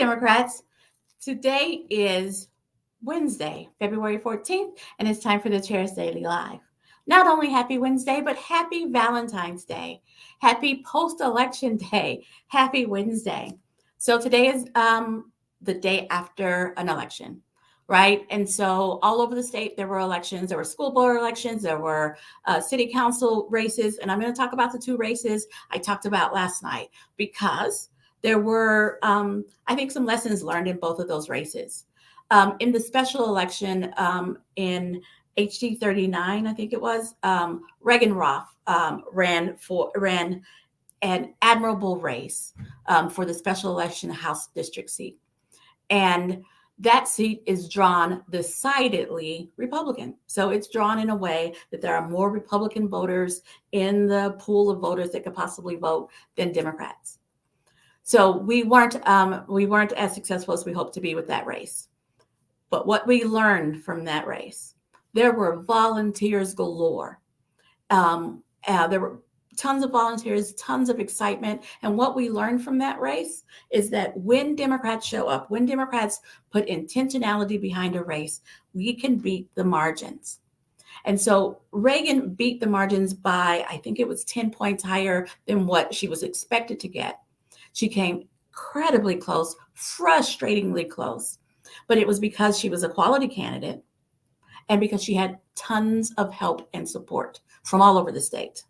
Democrats. Today is Wednesday, February 14th, and it's time for the Chair's Daily Live. Not only happy Wednesday, but happy Valentine's Day. Happy post-election day. Happy Wednesday. So today is the day after an election, right? And so all over the state, there were elections. There were school board elections. There were city council races. And I'm going to talk about the two races I talked about last night because there were, I think, some lessons learned in both of those races. In the special election in HD 39, I think it was, Reagan Roth ran an admirable race for the special election House district seat. And that seat is drawn decidedly Republican. So it's drawn in a way that there are more Republican voters in the pool of voters that could possibly vote than Democrats. So we weren't as successful as we hoped to be with that race. But what we learned from that race, there were volunteers galore. There were tons of volunteers, tons of excitement. And what we learned from that race is that when Democrats show up, when Democrats put intentionality behind a race, we can beat the margins. And so Reagan beat the margins by, I think it was 10 points higher than what she was expected to get. She came incredibly close, frustratingly close, but it was because she was a quality candidate and because she had tons of help and support from all over the state.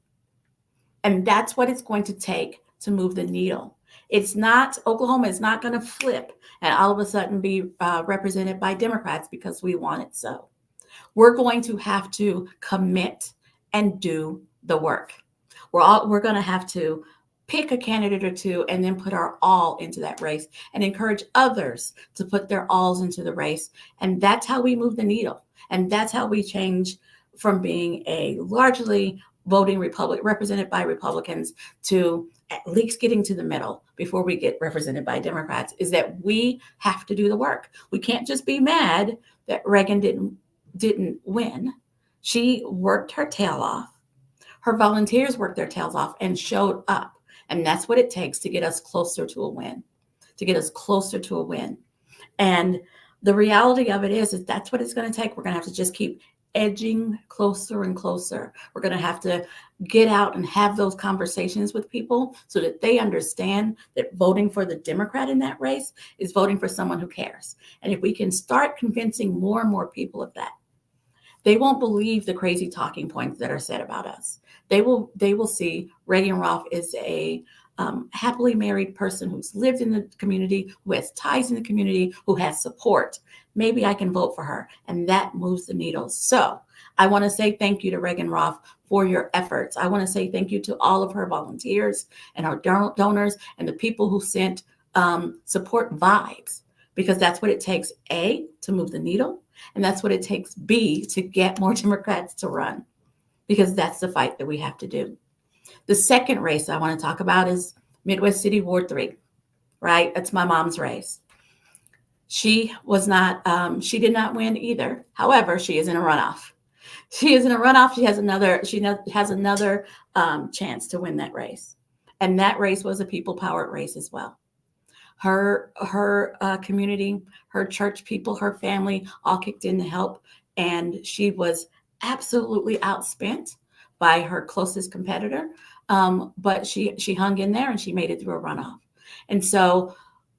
And that's what it's going to take to move the needle. Oklahoma is not going to flip and all of a sudden be represented by Democrats because we want it so. We're going to have to commit and do the work. We're going to have to pick a candidate or two and then put our all into that race and encourage others to put their alls into the race. And that's how we move the needle. And that's how we change from being a largely voting Republic represented by Republicans to at least getting to the middle before we get represented by Democrats, is that we have to do the work. We can't just be mad that Reagan didn't win. She worked her tail off. Her volunteers worked their tails off and showed up. And that's what it takes to get us closer to a win, And the reality of it is that's what it's going to take. We're going to have to just keep edging closer and closer. We're going to have to get out and have those conversations with people so that they understand that voting for the Democrat in that race is voting for someone who cares. And if we can start convincing more and more people of that, they won't believe the crazy talking points that are said about us. They will see Reagan Roth is a happily married person who's lived in the community, who has ties in the community, who has support. Maybe I can vote for her. And that moves the needle. So I want to say thank you to Reagan Roth for your efforts. I want to say thank you to all of her volunteers and our donors and the people who sent support vibes, because that's what it takes, A, to move the needle. And that's what it takes, B, to get more Democrats to run, because that's the fight that we have to do. The second race I want to talk about is Midwest City Ward 3, right? That's my mom's race. She did not win either. However, she is in a runoff. She has another chance to win that race. And that race was a people-powered race as well. Her community, her church people, her family all kicked in to help. And she was absolutely outspent by her closest competitor. But she hung in there and she made it through a runoff. And so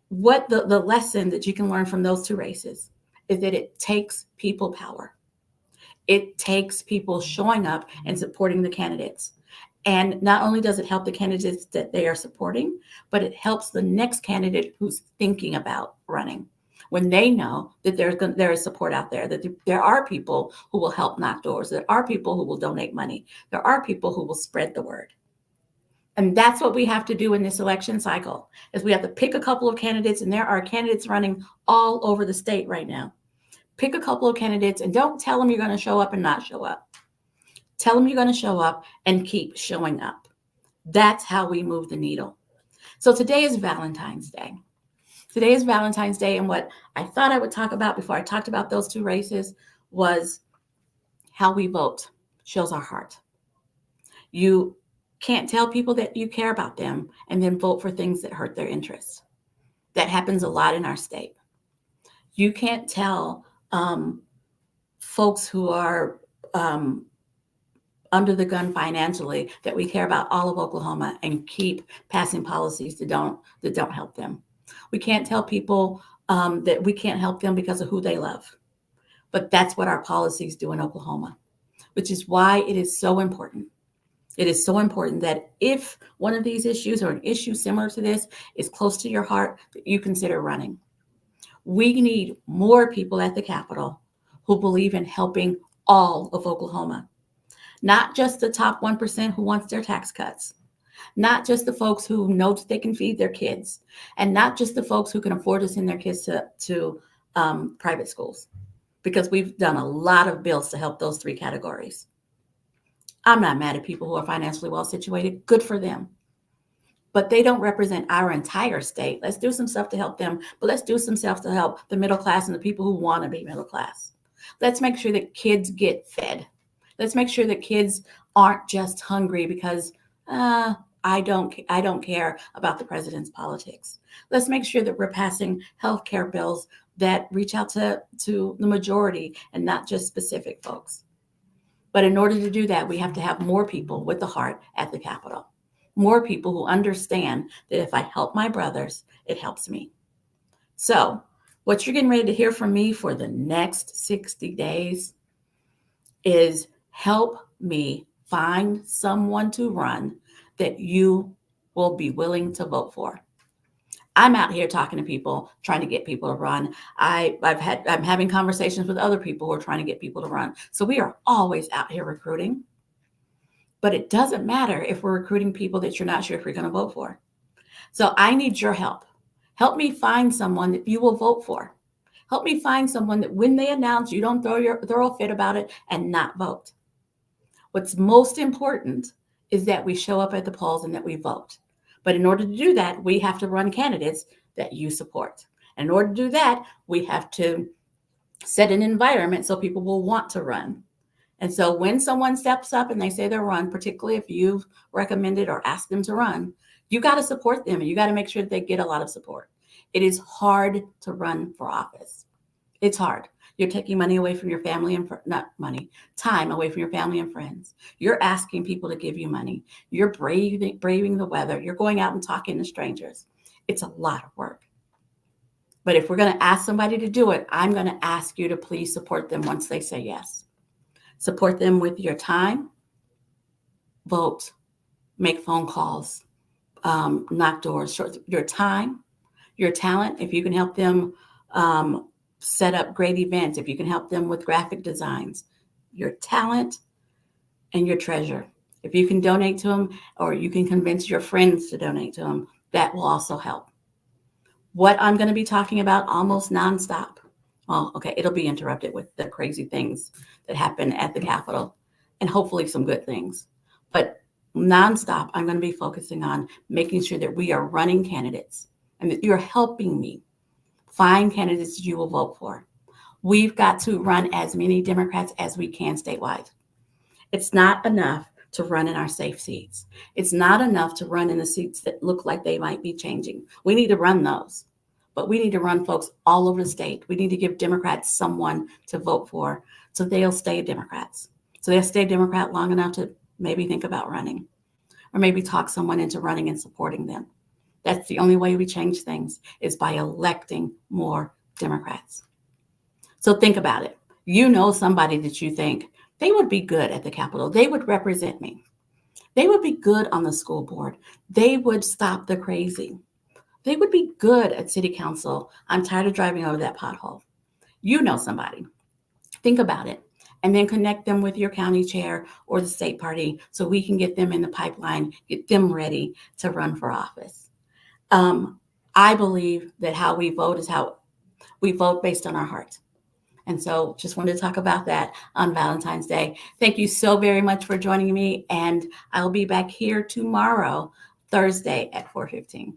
what the lesson that you can learn from those two races is that it takes people power. It takes people showing up and supporting the candidates. And not only does it help the candidates that they are supporting, but it helps the next candidate who's thinking about running, when they know that there is support out there, that there are people who will help knock doors, there are people who will donate money, there are people who will spread the word. And that's what we have to do in this election cycle, is we have to pick a couple of candidates, and there are candidates running all over the state right now. Pick a couple of candidates and don't tell them you're going to show up and not show up. Tell them you're going to show up and keep showing up. That's how we move the needle. So today is Valentine's Day. And what I thought I would talk about before I talked about those two races was how we vote shows our heart. You can't tell people that you care about them and then vote for things that hurt their interests. That happens a lot in our state. You can't tell folks who are under the gun financially that we care about all of Oklahoma and keep passing policies that don't help them. We can't tell people that we can't help them because of who they love. But that's what our policies do in Oklahoma, which is why it is so important. It is so important that if one of these issues or an issue similar to this is close to your heart, that you consider running. We need more people at the Capitol who believe in helping all of Oklahoma, not just the top 1% who wants their tax cuts, not just the folks who know that they can feed their kids, and not just the folks who can afford to send their kids to private schools, because we've done a lot of bills to help those three categories. I'm not mad at people who are financially well situated. Good for them. But they don't represent our entire state. Let's do some stuff to help them, but let's do some stuff to help the middle class and the people who want to be middle class. Let's make sure that kids get fed. Let's make sure that kids aren't just hungry because I don't care about the president's politics. Let's make sure that we're passing health care bills that reach out to the majority and not just specific folks. But in order to do that, we have to have more people with the heart at the Capitol. More people who understand that if I help my brothers, it helps me. So what you're getting ready to hear from me for the next 60 days is help me find someone to run that you will be willing to vote for. I'm out here talking to people, trying to get people to run. I'm having conversations with other people who are trying to get people to run. So we are always out here recruiting. But it doesn't matter if we're recruiting people that you're not sure if you're going to vote for. So I need your help. Help me find someone that you will vote for. Help me find someone that when they announce, you don't throw a fit about it and not vote. What's most important is that we show up at the polls and that we vote. But in order to do that, we have to run candidates that you support. And in order to do that, we have to set an environment so people will want to run. And so when someone steps up and they say they'll run, particularly if you've recommended or asked them to run, you got to support them and you got to make sure that they get a lot of support. It is hard to run for office. It's hard. You're taking money away from your family and time away from your family and friends. You're asking people to give you money. You're braving the weather. You're going out and talking to strangers. It's a lot of work. But if we're going to ask somebody to do it, I'm going to ask you to please support them once they say yes. Support them with your time, vote, make phone calls, knock doors, your time, your talent. If you can help them set up great events, if you can help them with graphic designs, your talent and your treasure. If you can donate to them or you can convince your friends to donate to them, that will also help. What I'm going to be talking about almost nonstop. Well, okay, it'll be interrupted with the crazy things that happen at the Capitol and hopefully some good things. But nonstop, I'm going to be focusing on making sure that we are running candidates and that you're helping me find candidates you will vote for. We've got to run as many Democrats as we can statewide. It's not enough to run in our safe seats. It's not enough to run in the seats that look like they might be changing. We need to run those, but we need to run folks all over the state. We need to give Democrats someone to vote for so they'll stay Democrats. So they'll stay Democrat long enough to maybe think about running or maybe talk someone into running and supporting them. That's the only way we change things is by electing more Democrats. So think about it. You know somebody that you think they would be good at the Capitol. They would represent me. They would be good on the school board. They would stop the crazy. They would be good at city council. I'm tired of driving over that pothole. You know somebody. Think about it. And then connect them with your county chair or the state party so we can get them in the pipeline, get them ready to run for office. I believe that how we vote is how we vote based on our heart. And so just wanted to talk about that on Valentine's Day. Thank you so very much for joining me. And I'll be back here tomorrow, Thursday at 4:15.